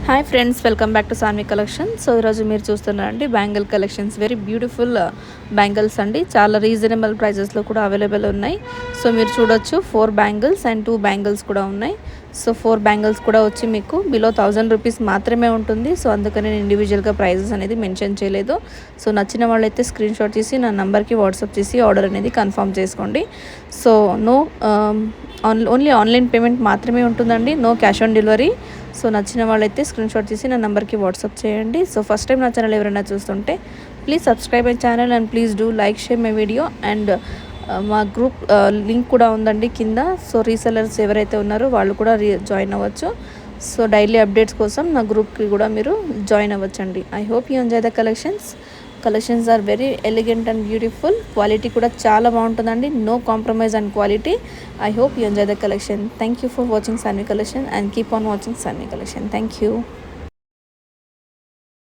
Hi friends, welcome back to Sanvi collection. So ఈరోజు మీరు చూస్తున్నారండి bangle collections. Very beautiful bangles అండి. చాలా రీజనబుల్ ప్రైజెస్లో కూడా అవైలబుల్ ఉన్నాయి. సో మీరు చూడొచ్చు 4 బ్యాంగిల్స్ అండ్ 2 బ్యాంగిల్స్ కూడా ఉన్నాయి. సో 4 బ్యాంగిల్స్ కూడా వచ్చి మీకు బిలో 1000 రూపీస్ మాత్రమే ఉంటుంది. సో అందుకని నేను ఇండివిజువల్గా ప్రైజెస్ అనేది మెన్షన్ చేయలేదు. సో నచ్చిన వాళ్ళైతే స్క్రీన్ షాట్ చేసి నా నెంబర్కి వాట్సాప్ చేసి ఆర్డర్ అనేది కన్ఫర్మ్ చేసుకోండి. సో ఓన్లీ ఆన్లైన్ పేమెంట్ మాత్రమే ఉంటుందండి, no cash on delivery. So నచ్చిన వాళ్ళైతే స్క్రీన్ షాట్ చేసి నా నెంబర్కి వాట్సాప్ చేయండి. సో ఫస్ట్ టైం నా ఛానల్ ఎవరైనా చూస్తుంటే please subscribe my channel and please do like, share my video. And మా గ్రూప్ లింక్ కూడా ఉందండి కింద. సో రీసెలర్స్ ఎవరైతే ఉన్నారో వాళ్ళు కూడా జాయిన్ అవ్వచ్చు. సో డైలీ అప్డేట్స్ కోసం నా గ్రూప్కి కూడా మీరు జాయిన్ అవ్వచ్చండి. I hope you enjoy the collections are very elegant and beautiful. Quality కూడా చాలా బాగుంటుందండి, no compromise and quality. I hope you enjoy the collection. Thank you for watching Saanvi collection and keep on watching Saanvi collection. Thank you.